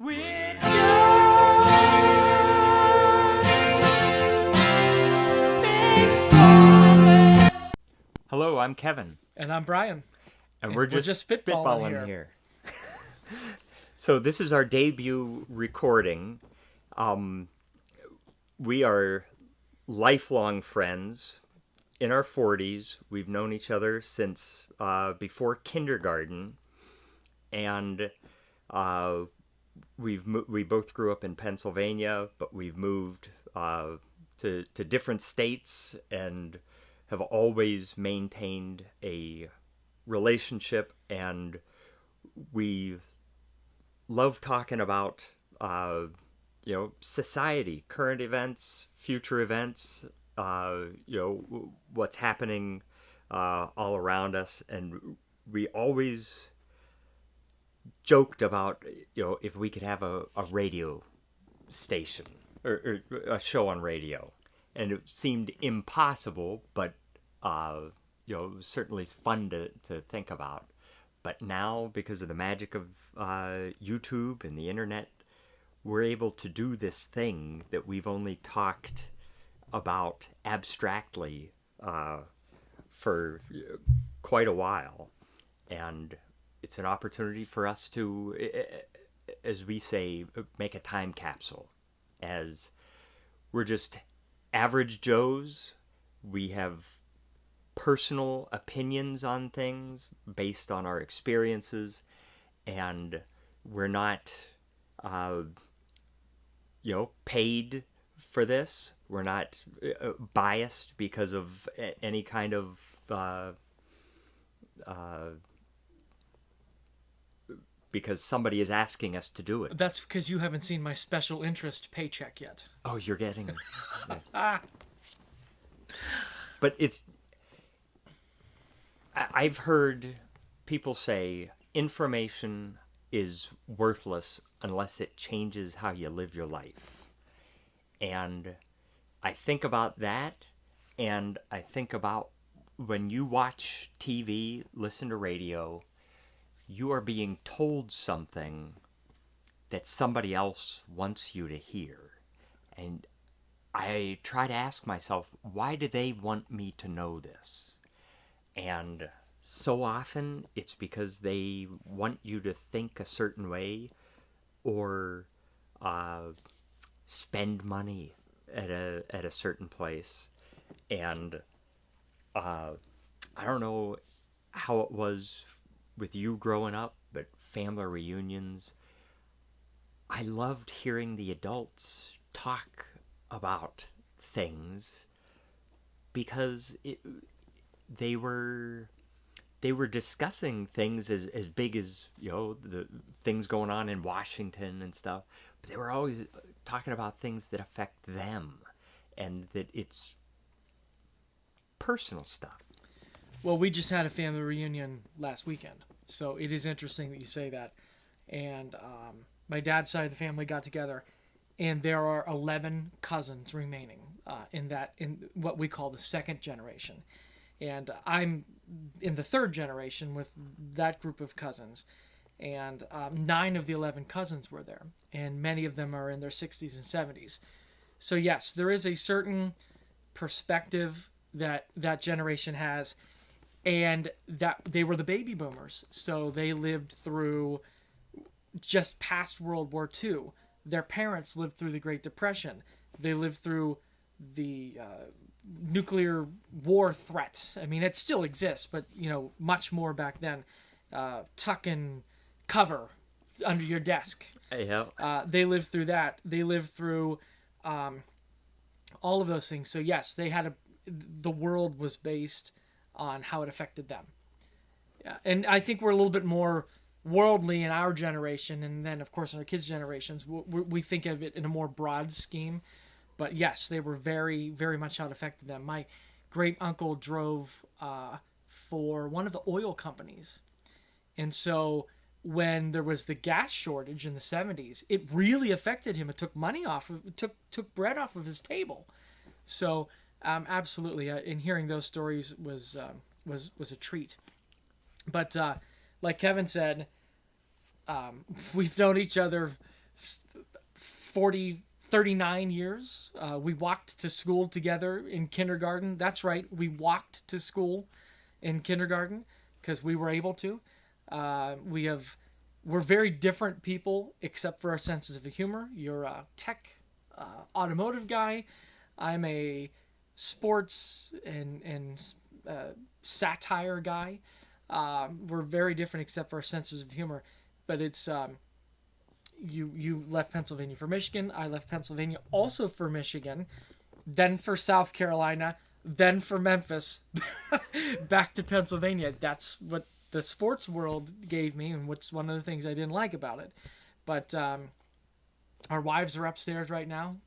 with Ballin. Hello, I'm Kevin. And I'm Brian. And we're just spitballing here. So this is our debut recording. We are lifelong friends in our 40s. We've known each other since before kindergarten. And we both grew up in Pennsylvania, but we've moved to different states and have always maintained a relationship, and we love talking about society, current events, future events, what's happening all around us. And we always joked about if we could have a radio station or a show on radio, and it seemed impossible, but certainly fun to think about. But now, because of the magic of YouTube and the internet, we're able to do this thing that we've only talked about abstractly for quite a while. And it's an opportunity for us to, as we say, make a time capsule. As we're just average Joes, we have personal opinions on things based on our experiences, and we're not paid for this. We're not biased because of any kind of because somebody is asking us to do it. That's because you haven't seen my special interest paycheck yet. Oh, you're getting But I've heard people say information is worthless unless it changes how you live your life. And I think about that, and I think about when you watch TV, listen to radio, you are being told something that somebody else wants you to hear. And I try to ask myself, why do they want me to know this? And so often it's because they want you to think a certain way or spend money at a certain place. And I don't know how it was with you growing up, but family reunions, I loved hearing the adults talk about things because they were discussing things as big as the things going on in Washington and stuff, but they were always talking about things that affect them, and that it's personal stuff. Well, we just had a family reunion last weekend, so it is interesting that you say that. And my dad's side of the family got together, and there are 11 cousins remaining in what we call the second generation. And I'm in the third generation with that group of cousins. And 9 of the 11 cousins were there, and many of them are in their 60s and 70s. So yes, there is a certain perspective that generation has, and that they were the baby boomers. So they lived through just past World War II. Their parents lived through the Great Depression. They lived through the nuclear war threat. I mean, it still exists, but much more back then. Tuck and cover under your desk. Yeah. They lived through that. They lived through all of those things. So yes, they had the world was based on how it affected them. Yeah, and I think we're a little bit more worldly in our generation, and then of course in our kids' generations, we think of it in a more broad scheme. But yes, they were very, very much how it affected them. My great uncle drove for one of the oil companies, and so when there was the gas shortage in the 70s, it really affected him. It took money off of, took bread off of his table. So absolutely, in hearing those stories was a treat. But like Kevin said, we've known each other 39 years. We walked to school together in kindergarten. That's right, we walked to school in kindergarten because we were able to. We're very different people except for our senses of humor. You're a tech, automotive guy. I'm a sports and satire guy. We're very different except for our senses of humor. But it's you left Pennsylvania for Michigan. I left Pennsylvania also for Michigan, then for South Carolina, then for Memphis, back to Pennsylvania. That's what the sports world gave me, and what's one of the things I didn't like about it. But our wives are upstairs right now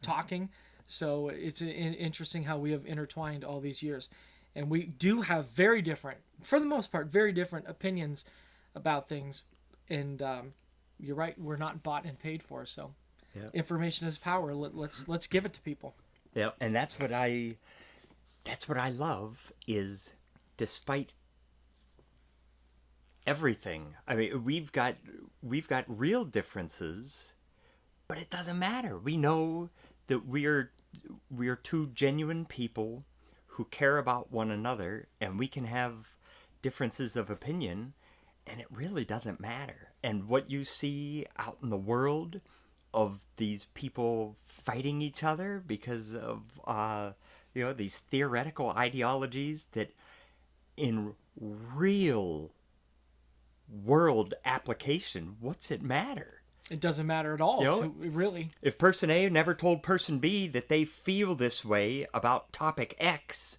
talking, so it's interesting how we have intertwined all these years. And we do have very different, for the most part, very different opinions about things. And you're right, we're not bought and paid for, so information is power. Let's give it to people. Yeah, and that's what I love is, despite everything, I mean, we've got real differences, but it doesn't matter. We know that we are two genuine people who care about one another, and we can have differences of opinion, and it really doesn't matter. And what you see out in the world of these people fighting each other because of these theoretical ideologies that in real world application, what's it matter? It doesn't matter at all. So really, if person A never told person B that they feel this way about topic X,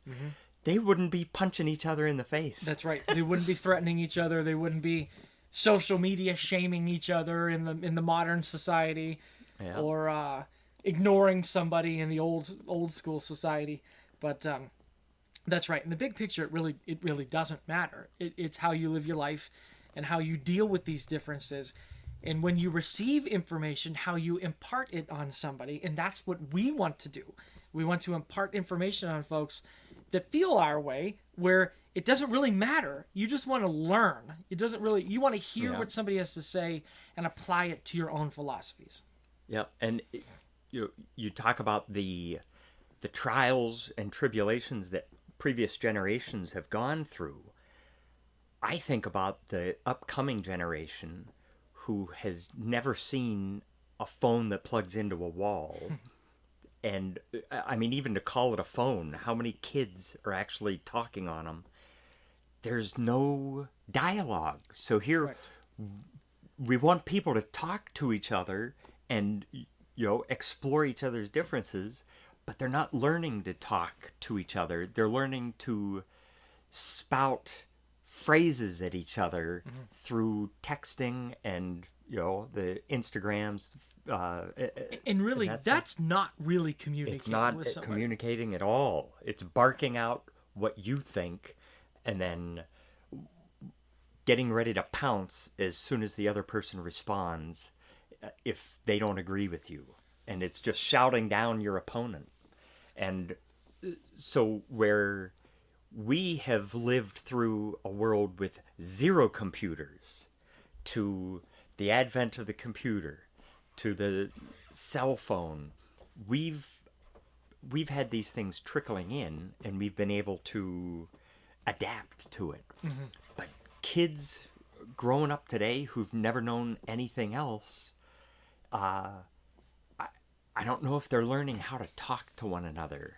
they wouldn't be punching each other in the face. That's right. They wouldn't be threatening each other. They wouldn't be social media shaming each other in the modern society, or ignoring somebody in the old school society. But that's right. In the big picture, it really doesn't matter. It's how you live your life and how you deal with these differences. And when you receive information, how you impart it on somebody. And that's what we want to do. We want to impart information on folks that feel our way, where it doesn't really matter. You just want to learn. You want to hear what somebody has to say and apply it to your own philosophies. Yeah. And you talk about the trials and tribulations that previous generations have gone through. I think about the upcoming generation who has never seen a phone that plugs into a wall. And I mean, even to call it a phone, how many kids are actually talking on them? There's no dialogue. So here, correct, we want people to talk to each other and explore each other's differences, but they're not learning to talk to each other. They're learning to spout phrases at each other through texting and the Instagrams. And really, that's not really communicating. It's not with somebody. Communicating at all. It's barking out what you think and then getting ready to pounce as soon as the other person responds if they don't agree with you. And it's just shouting down your opponent. And so where we have lived through a world with zero computers to the advent of the computer, to the cell phone, we've had these things trickling in, and we've been able to adapt to it. But kids growing up today who've never known anything else, I don't know if they're learning how to talk to one another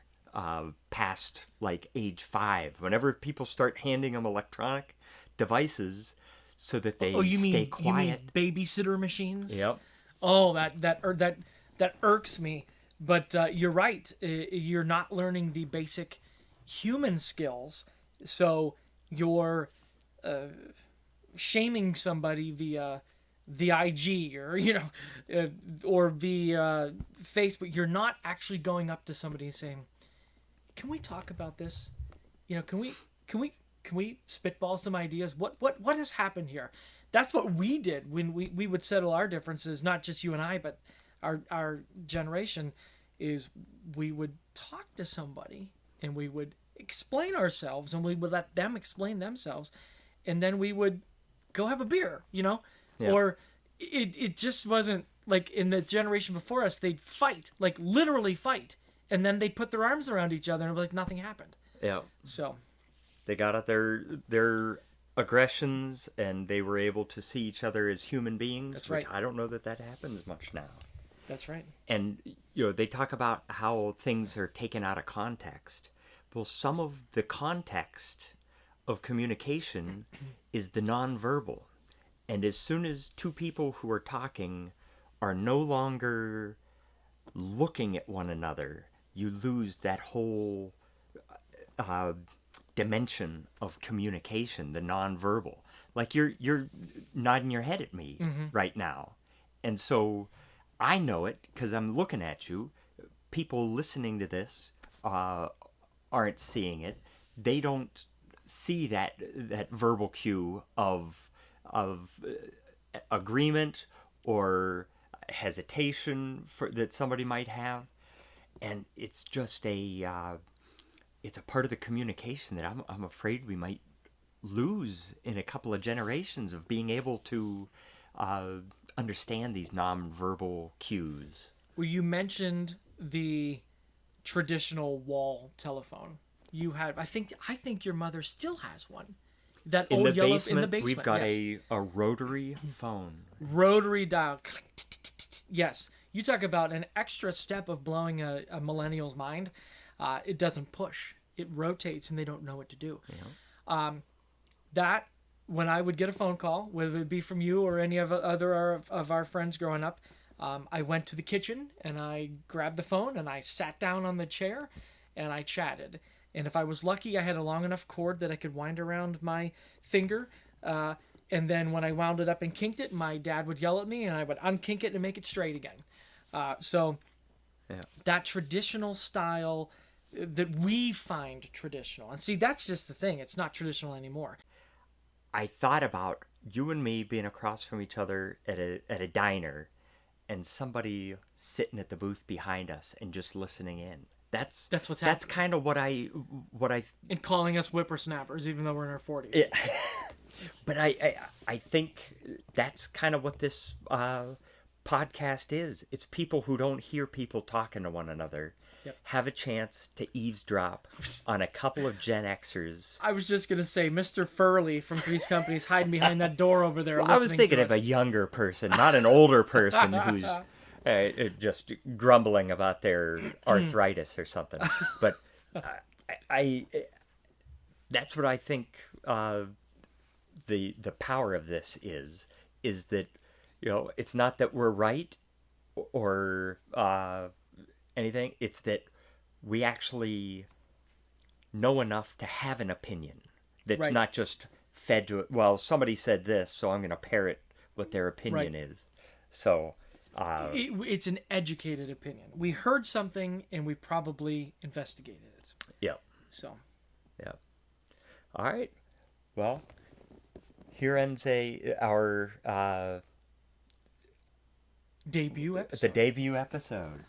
past like age 5. Whenever people start handing them electronic devices so that they stay quiet. You mean babysitter machines? Yep. Oh, that irks me. But you're right. You're not learning the basic human skills. So you're shaming somebody via the IG or via Facebook. You're not actually going up to somebody and saying, "Can we talk about this? Can we spitball some ideas? What has happened here?" That's what we did when we would settle our differences, not just you and I, but our generation, is we would talk to somebody and we would explain ourselves and we would let them explain themselves, and then we would go have a beer, Yeah. Or it just wasn't like in the generation before us, they'd fight, like literally fight, and then they'd put their arms around each other and like nothing happened. Yeah. So They got out their aggressions, and they were able to see each other as human beings. That's which right. I don't know that happens much now. that's right. And they talk about how things are taken out of context. Well, some of the context of communication is the nonverbal. And as soon as two people who are talking are no longer looking at one another, you lose that whole dimension of communication, the nonverbal. Like you're nodding your head at me right now. And so I know it because I'm looking at you. People listening to this aren't seeing it. They don't see that verbal cue of agreement or hesitation that somebody might have, and it's just it's a part of the communication that I'm afraid we might lose in a couple of generations of being able to understand these nonverbal cues. Well, you mentioned the traditional wall telephone. You had, I think your mother still has one. That In old the yellow basement, in the basement. we've got yes. a rotary phone. Rotary dial. Yes, you talk about an extra step of blowing a millennial's mind. It doesn't push; it rotates, and they don't know what to do. Yeah. That when I would get a phone call, whether it be from you or any of other of our friends growing up, I went to the kitchen and I grabbed the phone and I sat down on the chair and I chatted. And if I was lucky, I had a long enough cord that I could wind around my finger. And then when I wound it up and kinked it, my dad would yell at me and I would unkink it and make it straight again. So Yeah. that traditional style that we find traditional. And see, that's just the thing. It's not traditional anymore. I thought about you and me being across from each other at a diner, and somebody sitting at the booth behind us and just listening in. That's what's That's happening. kind of what I And calling us whippersnappers, even though we're in our 40s. Yeah. But I think that's kind of what this podcast is. It's people who don't hear people talking to one another Yep. have a chance to eavesdrop on a couple of Gen Xers. I was just going to say, Mr. Furley from Three's Company's hiding behind that door over there. I was thinking to of us. a younger person, not an older person who's just grumbling about their arthritis or something. But I that's what I think the power of this is that it's not that we're right or anything. It's that we actually know enough to have an opinion that's Right. not just fed to it. Well, somebody said this, so I'm going to parrot what their opinion Right. is. So It's an educated opinion. We heard something and we probably investigated it. yeah. So, Yeah. All right. Well, here ends our debut the episode. debut episode.